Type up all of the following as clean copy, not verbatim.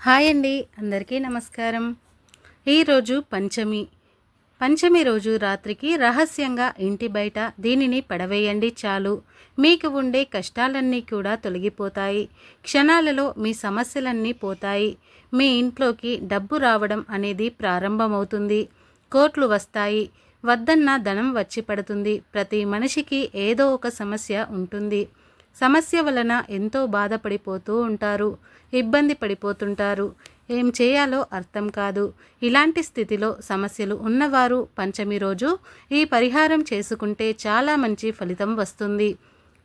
Hi అండి, అందరికీ నమస్కారం. ఈరోజు పంచమి. పంచమి రోజు రాత్రికి రహస్యంగా ఇంటి బయట దీనిని పడవేయండి చాలు. మీకు ఉండే కష్టాలన్నీ కూడా తొలగిపోతాయి. క్షణాలలో మీ సమస్యలన్నీ పోతాయి. మీ ఇంట్లోకి డబ్బు రావడం అనేది ప్రారంభమవుతుంది. కోట్లు వస్తాయి. వద్దన్న ధనం వచ్చి పడుతుంది. ప్రతి మనిషికి ఏదో ఒక సమస్య ఉంటుంది. సమస్య వలన ఎంతో బాధపడిపోతూ ఉంటారు, ఇబ్బంది పడిపోతుంటారు. ఏం చేయాలో అర్థం కాదు. ఇలాంటి స్థితిలో సమస్యలు ఉన్నవారు పంచమి రోజు ఈ పరిహారం చేసుకుంటే చాలా మంచి ఫలితం వస్తుంది.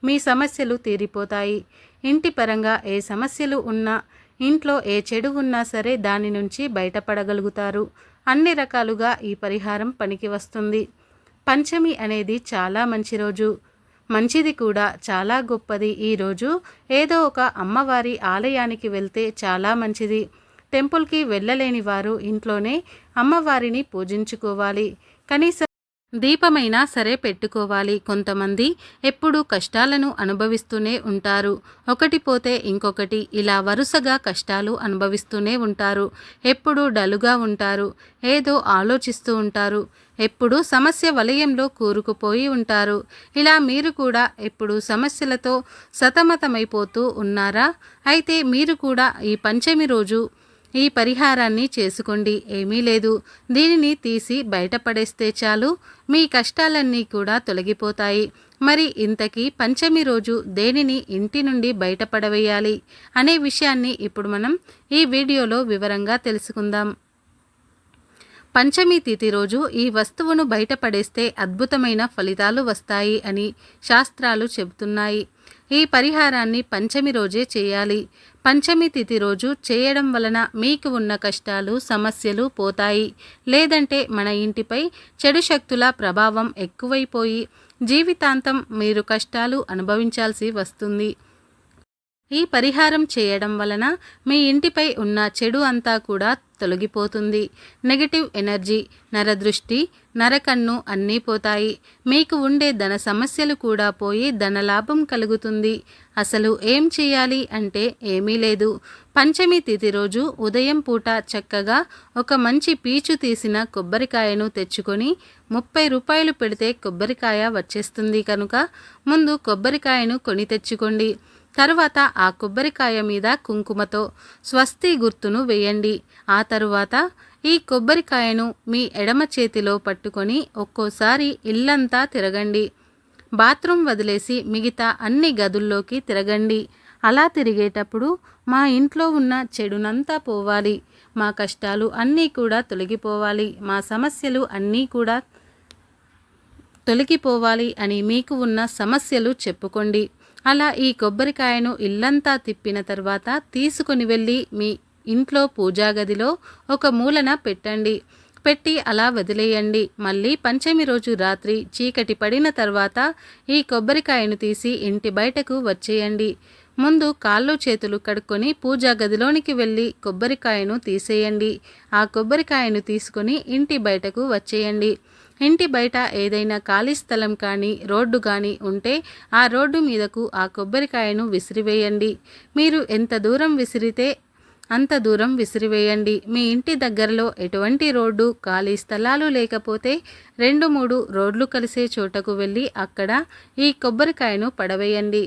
మీ సమస్యలు తీరిపోతాయి. ఇంటి పరంగా ఏ సమస్యలు ఉన్నా, ఇంట్లో ఏ చెడు ఉన్నా సరే దాని నుంచి బయటపడగలుగుతారు. అన్ని రకాలుగా ఈ పరిహారం పనికి వస్తుంది. పంచమి అనేది చాలా మంచి రోజు, మంచిది కూడా, చాలా గొప్పది. ఈరోజు ఏదో ఒక అమ్మవారి ఆలయానికి వెళ్తే చాలా మంచిది. టెంపుల్కి వెళ్ళలేని వారు ఇంట్లోనే అమ్మవారిని పూజించుకోవాలి. కనీసం దీపమైనా సరే పెట్టుకోవాలి. కొంతమంది ఎప్పుడూ కష్టాలను అనుభవిస్తూనే ఉంటారు. ఒకటి పోతే ఇంకొకటి, ఇలా వరుసగా కష్టాలు అనుభవిస్తూనే ఉంటారు. ఎప్పుడూ డలుగా ఉంటారు, ఏదో ఆలోచిస్తూ ఉంటారు, ఎప్పుడూ సమస్య వలయంలో కూరుకుపోయి ఉంటారు. ఇలా మీరు కూడా ఎప్పుడూ సమస్యలతో సతమతమైపోతూ ఉన్నారా? అయితే మీరు కూడా ఈ పంచమి రోజు ఈ పరిహారాన్ని చేసుకోండి. ఏమీ లేదు, దీనిని తీసి బయటపడేస్తే చాలు, మీ కష్టాలన్నీ కూడా తొలగిపోతాయి. మరి ఇంతకీ పంచమి రోజు దేనిని ఇంటి నుండి బయటపడవేయాలి అనే విషయాన్ని ఇప్పుడు మనం ఈ వీడియోలో వివరంగా తెలుసుకుందాం. పంచమి తిథి రోజు ఈ వస్తువును బయటపడేస్తే అద్భుతమైన ఫలితాలు వస్తాయి అని శాస్త్రాలు చెబుతున్నాయి. ఈ పరిహారాన్ని పంచమి రోజే చేయాలి. పంచమి తిథి రోజు చేయడం వలన మీకు ఉన్న కష్టాలు, సమస్యలు పోతాయి. లేదంటే మన ఇంటిపై చెడు శక్తుల ప్రభావం ఎక్కువైపోయి జీవితాంతం మీరు కష్టాలు అనుభవించాల్సి వస్తుంది. ఈ పరిహారం చేయడం వలన మీ ఇంటిపై ఉన్న చెడు అంతా కూడా తొలగిపోతుంది. నెగటివ్ ఎనర్జీ, నరదృష్టి, నరకన్ను అన్నీ పోతాయి. మీకు ఉండే ధన సమస్యలు కూడా పోయి ధనలాభం కలుగుతుంది. అసలు ఏం చేయాలి అంటే ఏమీ లేదు. పంచమి తిథి రోజు ఉదయం పూట చక్కగా ఒక మంచి పీచు తీసిన కొబ్బరికాయను తెచ్చుకొని 30 రూపాయలు పెడితే కొబ్బరికాయ వచ్చేస్తుంది కనుక ముందు కొబ్బరికాయను కొని తెచ్చుకోండి. తరువాత ఆ కొబ్బరికాయ మీద కుంకుమతో స్వస్తి గుర్తును వేయండి. ఆ తరువాత ఈ కొబ్బరికాయను మీ ఎడమ చేతిలో పట్టుకొని ఒక్కోసారి ఇల్లంతా తిరగండి. బాత్రూమ్ వదిలేసి మిగతా అన్ని గదుల్లోకి తిరగండి. అలా తిరిగేటప్పుడు మా ఇంట్లో ఉన్న చెడునంతా పోవాలి, మా కష్టాలు అన్నీ కూడా తొలగిపోవాలి, మా సమస్యలు అన్నీ కూడా తొలగిపోవాలి అని మీకు ఉన్న సమస్యలు చెప్పుకోండి. అలా ఈ కొబ్బరికాయను ఇల్లంతా తిప్పిన తర్వాత తీసుకుని వెళ్ళి మీ ఇంట్లో పూజా గదిలో ఒక మూలన పెట్టండి. పెట్టి అలా వదిలేయండి. మళ్ళీ పంచమి రోజు రాత్రి చీకటి పడిన తర్వాత ఈ కొబ్బరికాయను తీసి ఇంటి బయటకు వచ్చేయండి. ముందు కాళ్ళు చేతులు కడుక్కొని పూజా గదిలోనికి వెళ్ళి కొబ్బరికాయను తీసేయండి. ఆ కొబ్బరికాయను తీసుకొని ఇంటి బయటకు వచ్చేయండి. ఇంటి బయట ఏదైనా ఖాళీ స్థలం కానీ రోడ్డు కానీ ఉంటే ఆ రోడ్డు మీదకు ఆ కొబ్బరికాయను విసిరివేయండి. మీరు ఎంత దూరం విసిరితే అంత దూరం విసిరివేయండి. మీ ఇంటి దగ్గరలో ఎటువంటి రోడ్డు ఖాళీ స్థలాలు లేకపోతే 2-3 రోడ్లు కలిసే చోటకు వెళ్ళి అక్కడ ఈ కొబ్బరికాయను పడవేయండి.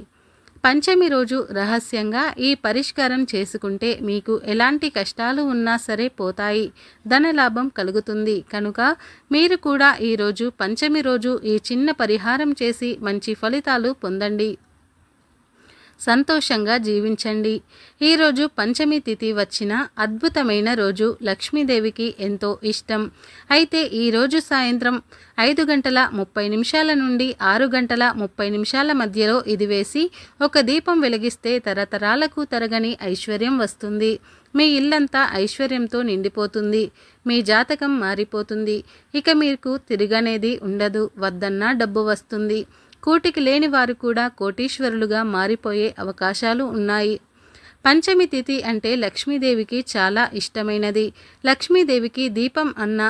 పంచమి రోజు రహస్యంగా ఈ పరిష్కారం చేసుకుంటే మీకు ఎలాంటి కష్టాలు ఉన్నా సరే పోతాయి, ధనలాభం కలుగుతుంది. కనుక మీరు కూడా ఈరోజు పంచమి రోజు ఈ చిన్న పరిహారం చేసి మంచి ఫలితాలు పొందండి, సంతోషంగా జీవించండి. ఈరోజు పంచమి తిథి వచ్చిన అద్భుతమైన రోజు. లక్ష్మీదేవికి ఎంతో ఇష్టం. అయితే ఈరోజు సాయంత్రం 5:30 నుండి 6:30 మధ్యలో ఇది వేసి ఒక దీపం వెలిగిస్తే తరతరాలకు తరగని ఐశ్వర్యం వస్తుంది. మీ ఇల్లంతా ఐశ్వర్యంతో నిండిపోతుంది. మీ జాతకం మారిపోతుంది. ఇక మీకు తిరగనేది ఉండదు. వద్దన్నా డబ్బు వస్తుంది. కూటికి లేని వారు కూడా కోటీశ్వరులుగా మారిపోయే అవకాశాలు ఉన్నాయి. పంచమి తిథి అంటే లక్ష్మీదేవికి చాలా ఇష్టమైనది. లక్ష్మీదేవికి దీపం అన్న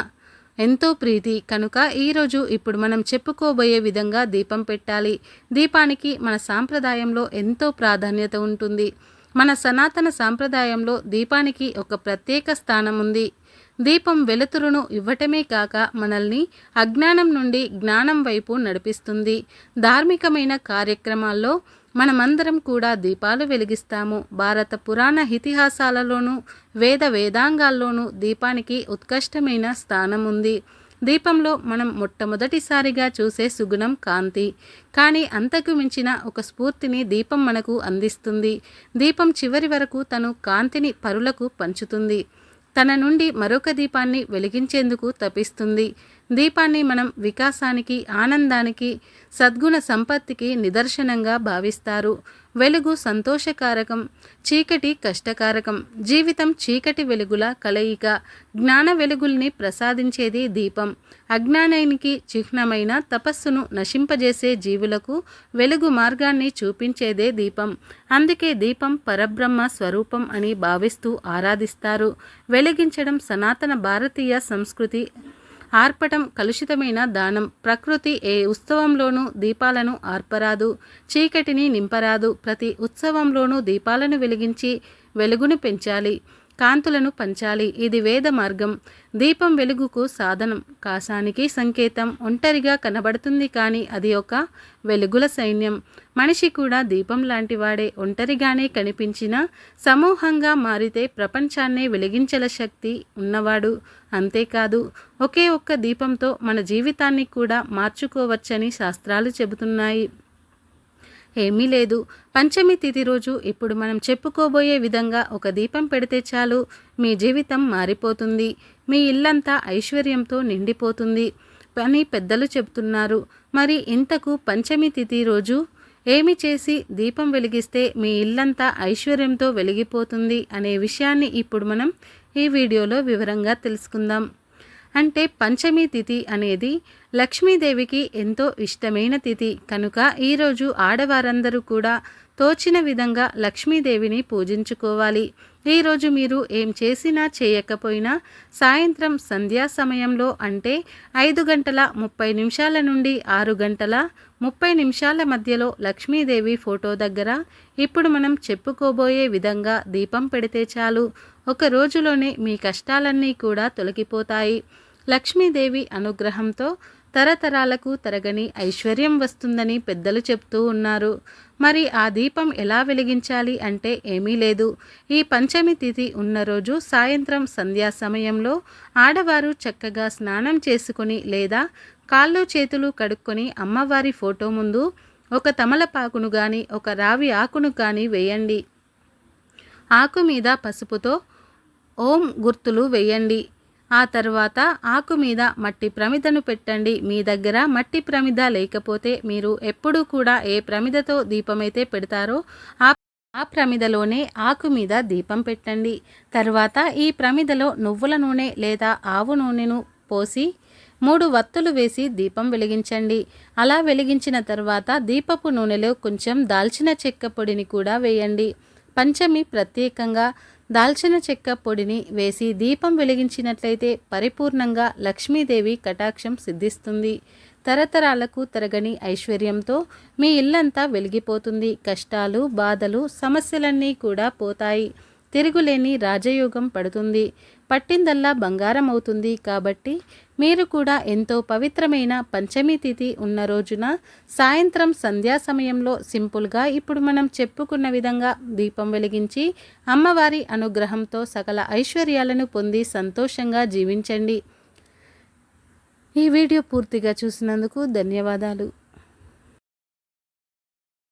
ఎంతో ప్రీతి కనుక ఈరోజు ఇప్పుడు మనం చెప్పుకోబోయే విధంగా దీపం పెట్టాలి. దీపానికి మన సాంప్రదాయంలో ఎంతో ప్రాధాన్యత ఉంటుంది. మన సనాతన సాంప్రదాయంలో దీపానికి ఒక ప్రత్యేక స్థానం ఉంది. దీపం వెలుతురును ఇవ్వటమే కాక మనల్ని అజ్ఞానం నుండి జ్ఞానం వైపు నడిపిస్తుంది. ధార్మికమైన కార్యక్రమాల్లో మనమందరం కూడా దీపాలు వెలిగిస్తాము. భారత పురాణ ఇతిహాసాలలోనూ వేదాంగాల్లోనూ దీపానికి ఉత్కృష్టమైన స్థానం ఉంది. దీపంలో మనం మొట్టమొదటిసారిగా చూసే సుగుణం కాంతి. కానీ అంతకు మించిన ఒక స్ఫూర్తిని దీపం మనకు అందిస్తుంది. దీపం చివరి వరకు తను కాంతిని పరులకు పంచుతుంది. తన నుండి మరొక దీపాన్ని వెలిగించేందుకు తపిస్తుంది. దీపాన్ని మనం వికాసానికి, ఆనందానికి, సద్గుణ సంపత్తికి నిదర్శనంగా భావిస్తారు. వెలుగు సంతోషకారకం, చీకటి కష్టకారకం. జీవితం చీకటి వెలుగుల కలయిక. జ్ఞాన వెలుగుల్ని ప్రసాదించేది దీపం. అజ్ఞానానికి చిహ్నమైన తపస్సును నశింపజేసే జీవులకు వెలుగు మార్గాన్ని చూపించేదే దీపం. అందుకే దీపం పరబ్రహ్మ స్వరూపం అని భావిస్తూ ఆరాధిస్తారు. వెలిగించడం సనాతన భారతీయ సంస్కృతి. ఆర్పటం కలుషితమైన దానం. ప్రకృతి ఏ ఉత్సవంలోనూ దీపాలను ఆర్పరాదు, చీకటిని నింపరాదు. ప్రతి ఉత్సవంలోనూ దీపాలను వెలిగించి వెలుగును పెంచాలి, కాంతులను పంచాలి. ఇది వేద మార్గం. దీపం వెలుగుకు సాధనం, కాసానికి సంకేతం. ఒంటరిగా కనబడుతుంది కానీ అది ఒక వెలుగుల సైన్యం. మనిషి కూడా దీపం లాంటివాడే. ఒంటరిగానే కనిపించిన సమూహంగా మారితే ప్రపంచాన్నే వెలిగించల శక్తి ఉన్నవాడు. అంతేకాదు, ఒకే ఒక్క దీపంతో మన జీవితాన్ని కూడా మార్చుకోవచ్చని శాస్త్రాలు చెబుతున్నాయి. ఏమీ లేదు. పంచమి తిథి రోజు ఇప్పుడు మనం చెప్పుకోబోయే విధంగా ఒక దీపం పెడితే చాలు, మీ జీవితం మారిపోతుంది. మీ ఇల్లంతా ఐశ్వర్యంతో నిండిపోతుంది అని పెద్దలు చెబుతున్నారు. మరి ఇంతకు పంచమి తిథి రోజు ఏమి చేసి దీపం వెలిగిస్తే మీ ఇల్లంతా ఐశ్వర్యంతో వెలిగిపోతుంది అనే విషయాన్ని ఇప్పుడు మనం ఈ వీడియోలో వివరంగా తెలుసుకుందాం. అంటే పంచమి తిథి అనేది లక్ష్మీదేవికి ఎంతో ఇష్టమైన తిథి కనుక ఈరోజు ఆడవారందరూ కూడా తోచిన విధంగా లక్ష్మీదేవిని పూజించుకోవాలి. ఈరోజు మీరు ఏం చేసినా చేయకపోయినా సాయంత్రం సంధ్యా సమయంలో అంటే 5:30 నుండి 6:30 మధ్యలో లక్ష్మీదేవి ఫోటో దగ్గర ఇప్పుడు మనం చెప్పుకోబోయే విధంగా దీపం పెడితే చాలు, ఒక రోజులోనే మీ కష్టాలన్నీ కూడా తొలగిపోతాయి. లక్ష్మీదేవి అనుగ్రహంతో తరతరాలకు తరగని ఐశ్వర్యం వస్తుందని పెద్దలు చెప్తూ ఉన్నారు. మరి ఆ దీపం ఎలా వెలిగించాలి అంటే ఏమీ లేదు. ఈ పంచమి తిథి ఉన్న రోజు సాయంత్రం సంధ్యా సమయంలో ఆడవారు చక్కగా స్నానం చేసుకుని లేదా కాళ్ళు చేతులు కడుక్కొని అమ్మవారి ఫోటో ముందు ఒక తమలపాకును కానీ ఒక రావి ఆకును కానీ వేయండి. ఆకు మీద పసుపుతో ఓం గుర్తులు వేయండి. ఆ తర్వాత ఆకు మీద మట్టి ప్రమిదను పెట్టండి. మీ దగ్గర మట్టి ప్రమిద లేకపోతే మీరు ఎప్పుడూ కూడా ఏ ప్రమిదతో దీపమైతే పెడతారో ఆ ప్రమిదలోనే ఆకు మీద దీపం పెట్టండి. తర్వాత ఈ ప్రమిదలో నువ్వుల నూనె లేదా ఆవు నూనెను పోసి 3 వత్తులు వేసి దీపం వెలిగించండి. అలా వెలిగించిన తర్వాత దీపపు నూనెలో కొంచెం దాల్చిన చెక్క పొడిని కూడా వేయండి. పంచమి ప్రత్యేకంగా దాల్చిన చెక్క పొడిని వేసి దీపం వెలిగించినట్లయితే పరిపూర్ణంగా లక్ష్మీదేవి కటాక్షం సిద్ధిస్తుంది. తరతరాలకు తరగని ఐశ్వర్యంతో మీ ఇల్లంతా వెలిగిపోతుంది. కష్టాలు, బాధలు, సమస్యలన్నీ కూడా పోతాయి. తిరుగులేని రాజయోగం పడుతుంది. పట్టిందల్లా బంగారం అవుతుంది. కాబట్టి మీరు కూడా ఎంతో పవిత్రమైన పంచమి తిథి ఉన్న రోజున సాయంత్రం సంధ్యా సమయంలో సింపుల్గా ఇప్పుడు మనం చెప్పుకున్న విధంగా దీపం వెలిగించి అమ్మవారి అనుగ్రహంతో సకల ఐశ్వర్యాలను పొంది సంతోషంగా జీవించండి. ఈ వీడియో పూర్తిగా చూసినందుకు ధన్యవాదాలు.